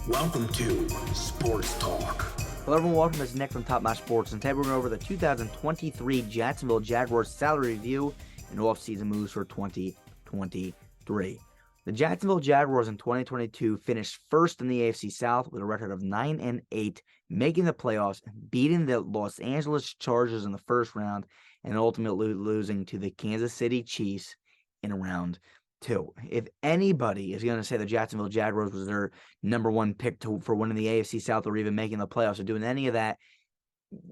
Welcome to Sports Talk. Hello everyone, welcome. This is Nick from Top Notch Sports, and today we're going over the 2023 Jacksonville Jaguars salary review and off-season moves for 2023. The Jacksonville Jaguars in 2022 finished first in the AFC South with a record of 9-8, making the playoffs, beating the Los Angeles Chargers in the first round, and ultimately losing to the Kansas City Chiefs in round 2. If anybody is going to say the Jacksonville Jaguars was their number one pick for winning the AFC South or even making the playoffs or doing any of that,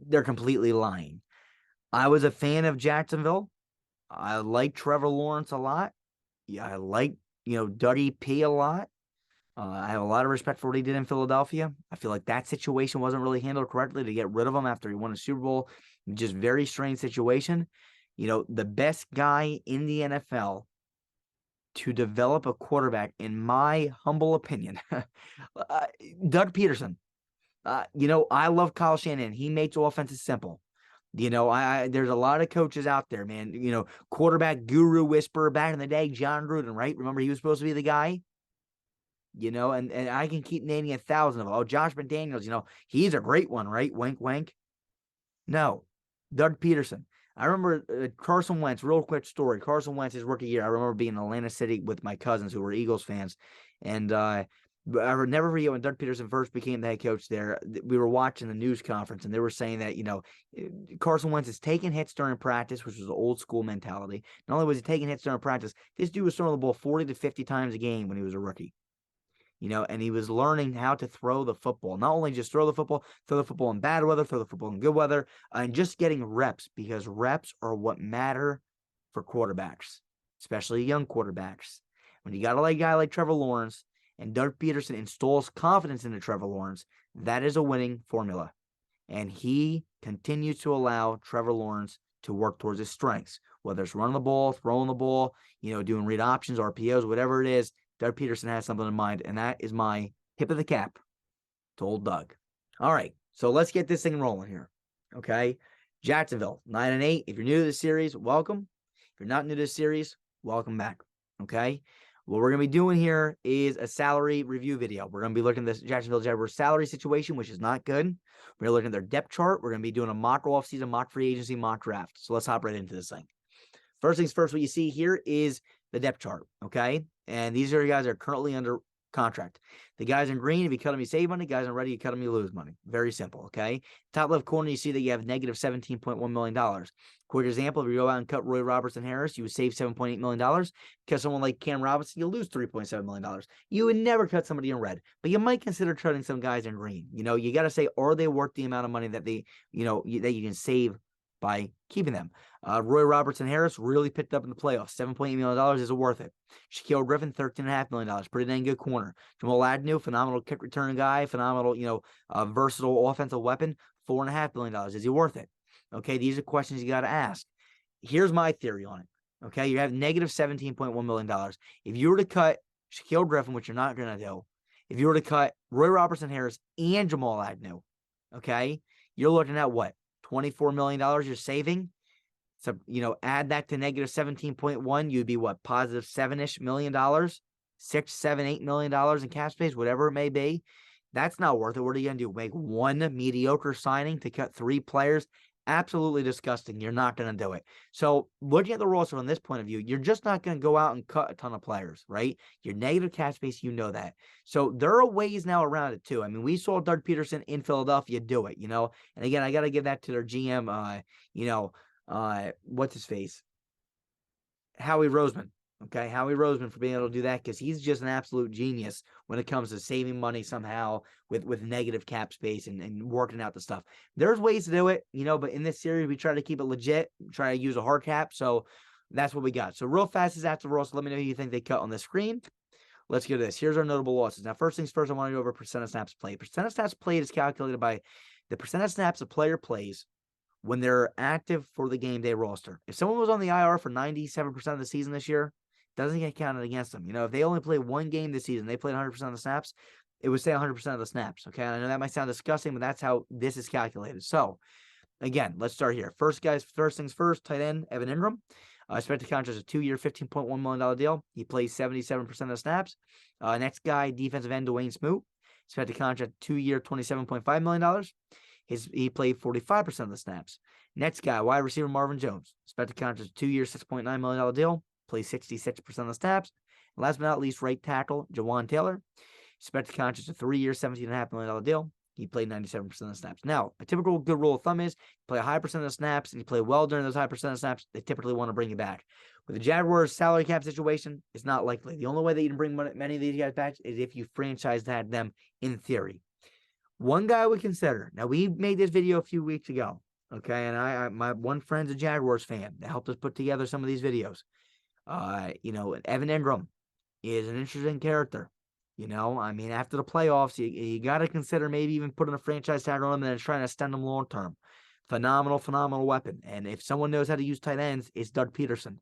they're completely lying. I was a fan of Jacksonville. I like Trevor Lawrence a lot. Yeah, I like, Doug P a lot. I have a lot of respect for what he did in Philadelphia. I feel like that situation wasn't really handled correctly to get rid of him after he won a Super Bowl. Just very strange situation. The best guy in the NFL to develop a quarterback, in my humble opinion, Doug Pederson. I love Kyle Shanahan. He makes offenses simple. There's a lot of coaches out there, man. Quarterback guru whisperer back in the day, John Gruden, right? Remember, he was supposed to be the guy. And I can keep naming 1,000 of them. Oh, Josh McDaniels, he's a great one, right? Wink, wink. No, Doug Pederson. I remember Carson Wentz, real quick story. Carson Wentz, his rookie year, I remember being in Atlantic City with my cousins who were Eagles fans. And I would never forget when Doug Pederson first became the head coach there. We were watching the news conference, and they were saying that, Carson Wentz is taking hits during practice, which was an old school mentality. Not only was he taking hits during practice, this dude was throwing the ball 40 to 50 times a game when he was a rookie. And he was learning how to throw the football. Not only just throw the football in bad weather, throw the football in good weather, and just getting reps, because reps are what matter for quarterbacks, especially young quarterbacks. When you got a guy like Trevor Lawrence and Doug Pederson installs confidence into Trevor Lawrence, that is a winning formula. And he continues to allow Trevor Lawrence to work towards his strengths, whether it's running the ball, throwing the ball, doing read options, RPOs, whatever it is. Doug Pederson has something in mind, and that is my tip of the cap to old Doug. All right, so let's get this thing rolling here, okay? Jacksonville, 9-8. If you're new to this series, welcome. If you're not new to this series, welcome back, okay? What we're going to be doing here is a salary review video. We're going to be looking at this Jacksonville Jaguars salary situation, which is not good. We're going to look at their depth chart. We're going to be doing a mock offseason, mock free agency, mock draft. So let's hop right into this thing. First things first, what you see here is the depth chart, okay? And these are guys that are currently under contract. The guys in green, if you cut them, you save money. Guys in red, you cut them, you lose money. Very simple, okay? Top left corner, you see that you have negative $17.1 million. Quick example, if you go out and cut Roy Robertson Harris, you would save $7.8 million. Cut someone like Cam Robinson, you lose $3.7 million. You would never cut somebody in red, but you might consider cutting some guys in green. You got to say, are they worth the amount of money that they, that you can save by keeping them? Roy Robertson Harris really picked up in the playoffs. $7.8 million is worth it. Shaquille Griffin, $13.5 million. Pretty dang good corner. Jamal Agnew, phenomenal kick return guy, phenomenal, versatile offensive weapon, $4.5 million. Is he worth it? Okay, these are questions you got to ask. Here's my theory on it. Okay, you have negative $17.1 million. If you were to cut Shaquille Griffin, which you're not going to do, if you were to cut Roy Robertson Harris and Jamal Agnew, okay, you're looking at what? $24 million you're saving. So, add that to negative 17.1, you'd be what? Positive $7-ish million, $6, $7, $8 million in cap space, whatever it may be. That's not worth it. What are you going to do? Make one mediocre signing to cut 3 players? Absolutely disgusting. You're not going to do it. So looking at the roster from this point of view, you're just not going to go out and cut a ton of players, right? Your negative cap space, you know that. So there are ways now around it too. I mean, we saw Doug Pederson in Philadelphia do it, and again, I got to give that to their GM, what's his face? Howie Roseman. Okay, Howie Roseman for being able to do that, because he's just an absolute genius when it comes to saving money somehow with negative cap space and working out the stuff. There's ways to do it, but in this series, we try to keep it legit, try to use a hard cap. So that's what we got. So real fast is after Ross. Let me know who you think they cut on the screen. Let's get to this. Here's our notable losses. Now, first things first, I want to go over percent of snaps played. Percent of snaps played is calculated by the percent of snaps a player plays when they're active for the game day roster. If someone was on the IR for 97% of the season this year, doesn't get counted against them. If they only play one game this season, they played 100% of the snaps, it would say 100% of the snaps. Okay, I know that might sound disgusting, but that's how this is calculated. So, again, let's start here. First things first, tight end, Evan Ingram. Expected contract is a 2-year, $15.1 million deal. He plays 77% of the snaps. Next guy, defensive end, Dwayne Smoot. Expected contract 2-year, $27.5 million. He played 45% of the snaps. Next guy, wide receiver Marvin Jones. Expected contract 2-year, $6.9 million deal. Plays 66% of the snaps. And last but not least, right tackle Jawan Taylor. Expected contract 3-year, $17.5 million deal. He played 97% of the snaps. Now, a typical good rule of thumb is you play a high percent of the snaps and you play well during those high percent of snaps, they typically want to bring you back. With the Jaguars' salary cap situation, it's not likely. The only way that you can bring many of these guys back is if you franchise tag them in theory. One guy we consider. Now, we made this video a few weeks ago, okay? And my one friend's a Jaguars fan that helped us put together some of these videos. Evan Ingram is an interesting character. After the playoffs, you got to consider maybe even putting a franchise tag on him and then trying to extend him long term. Phenomenal weapon. And if someone knows how to use tight ends, it's Doug Pederson.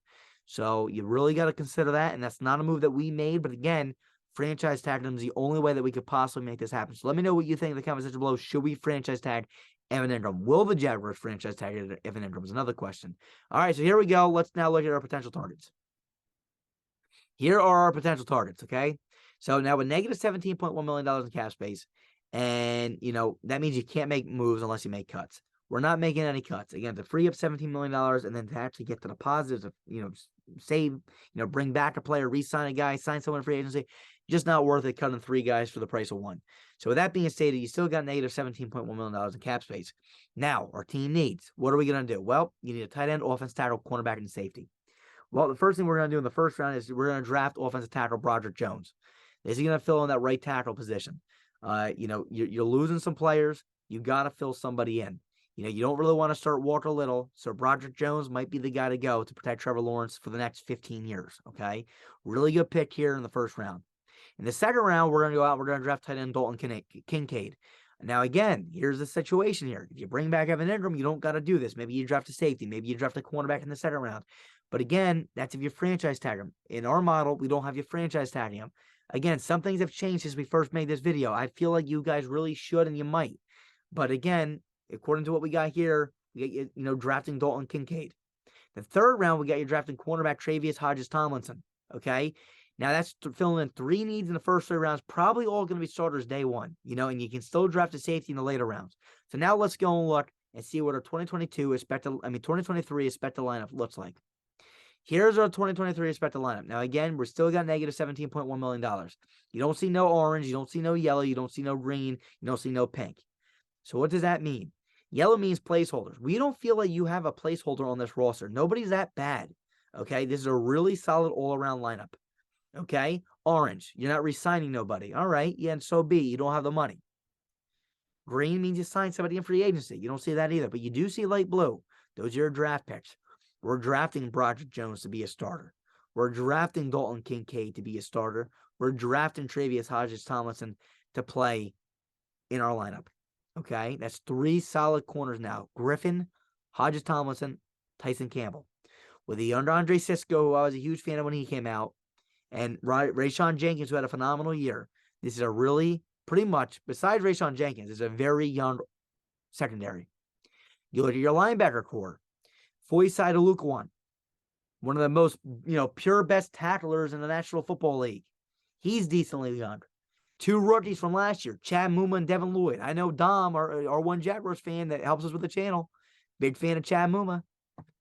So you really got to consider that. And that's not a move that we made. But again, franchise tag him is the only way that we could possibly make this happen. So let me know what you think in the comment section below. Should we franchise tag Evan Ingram? Will the Jaguars franchise tag Evan Ingram? Is another question. All right, so here we go. Let's now look at our potential targets. Here are our potential targets, okay? So now with negative $17.1 million in cap space, and, that means you can't make moves unless you make cuts. We're not making any cuts. Again, to free up $17 million and then to actually get to the positives of, save, bring back a player, re-sign a guy, sign someone in free agency, just not worth it cutting 3 guys for the price of 1. So with that being stated, you still got negative $17.1 million in cap space. Now, our team needs, what are we going to do? Well, you need a tight end, offense tackle, cornerback, and safety. Well, the first thing we're going to do in the first round is we're going to draft offensive tackle Broderick Jones. Is he going to fill in that right tackle position? You're losing some players. You got to fill somebody in. You don't really want to start Walker Little, so Broderick Jones might be the guy to go to protect Trevor Lawrence for the next 15 years, okay? Really good pick here in the first round. In the second round, we're going to go out. We're going to draft tight end Dalton Kincaid. Now, again, here's the situation here. If you bring back Evan Ingram, you don't got to do this. Maybe you draft a safety. Maybe you draft a cornerback in the second round. But again, that's if you franchise tag him. In our model, we don't have you franchise tagging him. Again, some things have changed since we first made this video. I feel like you guys really should and you might. But again, according to what we got here, we get you, drafting Dalton Kincaid. The third round, we got you drafting cornerback Travius Hodges-Tomlinson. Okay? Now, that's filling in 3 needs in the first 3 rounds. Probably all going to be starters day 1. And you can still draft a safety in the later rounds. So now let's go and look and see what our 2023 expected lineup looks like. Here's our 2023 expected lineup. Now, again, we're still got negative $17.1 million. You don't see no orange. You don't see no yellow. You don't see no green. You don't see no pink. So what does that mean? Yellow means placeholders. We don't feel like you have a placeholder on this roster. Nobody's that bad. Okay? This is a really solid all-around lineup. Okay? Orange. You're not re-signing nobody. All right. Yeah, and so be. You don't have the money. Green means you sign somebody in free agency. You don't see that either. But you do see light blue. Those are your draft picks. We're drafting Broderick Jones to be a starter. We're drafting Dalton Kincaid to be a starter. We're drafting Travius Hodges-Tomlinson to play in our lineup. Okay? That's 3 solid corners now. Griffin, Hodges-Tomlinson, Tyson Campbell. With the Andre Cisco, who I was a huge fan of when he came out, and Rayshawn Jenkins, who had a phenomenal year. This is a really, pretty much, besides Rayshawn Jenkins, is a very young secondary. You look at your linebacker core. Foyeside Oluokun, one of the most, pure best tacklers in the National Football League. He's decently young. 2 rookies from last year, Chad Muma and Devin Lloyd. I know Dom, our one Jaguars fan that helps us with the channel, big fan of Chad Muma.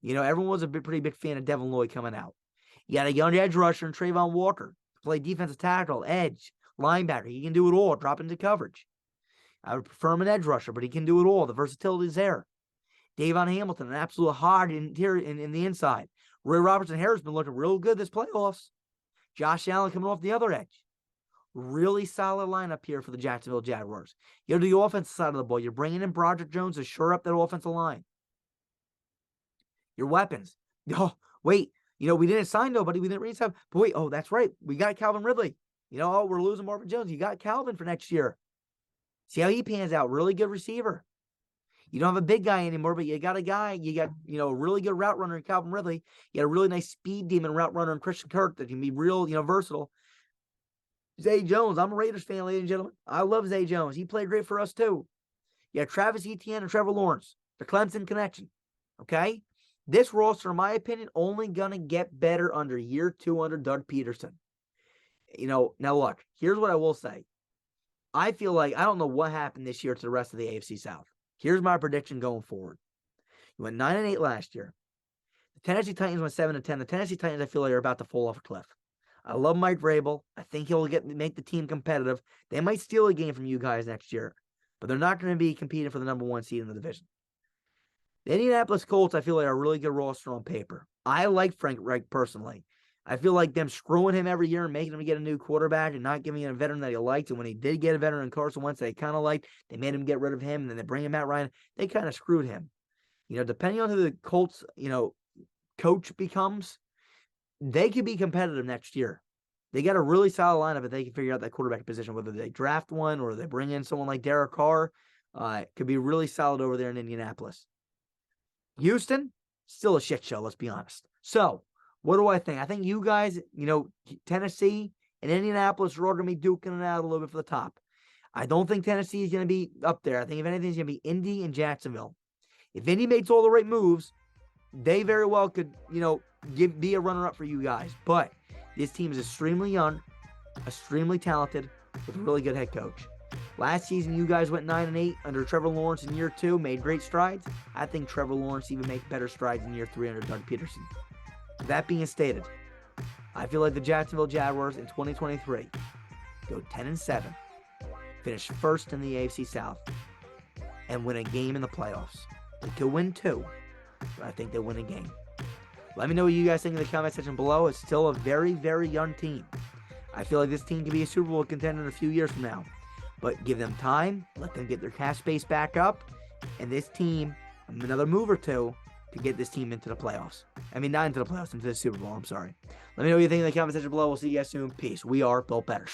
Everyone was a pretty big fan of Devin Lloyd coming out. You got a young edge rusher in Trayvon Walker, play defensive tackle, edge, linebacker. He can do it all, drop into coverage. I would prefer him an edge rusher, but he can do it all. The versatility is there. Davon Hamilton, an absolute hard in the inside. Roy Robertson-Harris been looking real good this playoffs. Josh Allen coming off the other edge. Really solid lineup here for the Jacksonville Jaguars. You go to the offensive side of the ball. You're bringing in Broderick Jones to shore up that offensive line. Your weapons. Oh, wait. We didn't sign nobody. We didn't re-sign. But wait, that's right. We got Calvin Ridley. We're losing Marvin Jones. You got Calvin for next year. See how he pans out. Really good receiver. You don't have a big guy anymore, but you got a guy. You got, a really good route runner in Calvin Ridley. You got a really nice speed demon route runner in Christian Kirk that can be real, versatile. Zay Jones. I'm a Raiders fan, ladies and gentlemen. I love Zay Jones. He played great for us, too. You got Travis Etienne and Trevor Lawrence. The Clemson connection. Okay? This roster, in my opinion, only going to get better under year 2 under Doug Pederson. Now look, here's what I will say. I feel like I don't know what happened this year to the rest of the AFC South. Here's my prediction going forward. You went 9-8 last year. The Tennessee Titans went 7-10. The Tennessee Titans, I feel like, are about to fall off a cliff. I love Mike Vrabel. I think he'll make the team competitive. They might steal a game from you guys next year, but they're not going to be competing for the number 1 seed in the division. The Indianapolis Colts, I feel like, are a really good roster on paper. I like Frank Reich personally. I feel like them screwing him every year and making him get a new quarterback and not giving him a veteran that he liked. And when he did get a veteran, Carson Wentz, they kind of liked, they made him get rid of him, and then they bring him Matt Ryan. They kind of screwed him. Depending on who the Colts, coach becomes, they could be competitive next year. They got a really solid lineup if they can figure out that quarterback position, whether they draft one or they bring in someone like Derek Carr. It could be really solid over there in Indianapolis. Houston, still a shit show, let's be honest. So, what do I think? I think you guys, Tennessee and Indianapolis are all going to be duking it out a little bit for the top. I don't think Tennessee is going to be up there. I think if anything, it's going to be Indy and Jacksonville. If Indy makes all the right moves, they very well could, be a runner-up for you guys. But this team is extremely young, extremely talented, with a really good head coach. Last season, you guys went 9-8 under Trevor Lawrence in year 2, made great strides. I think Trevor Lawrence even makes better strides in year 3 under Doug Pederson. That being stated, I feel like the Jacksonville Jaguars in 2023 go 10-7, finish first in the AFC South, and win a game in the playoffs. They could win 2, but I think they win a game. Let me know what you guys think in the comment section below. It's still a very, very young team. I feel like this team could be a Super Bowl contender in a few years from now. But give them time, let them get their cap space back up, and this team, another move or two, to get this team into the playoffs. I mean, not into the playoffs, into the Super Bowl, I'm sorry. Let me know what you think in the comment section below. We'll see you guys soon. Peace. We are Built Better.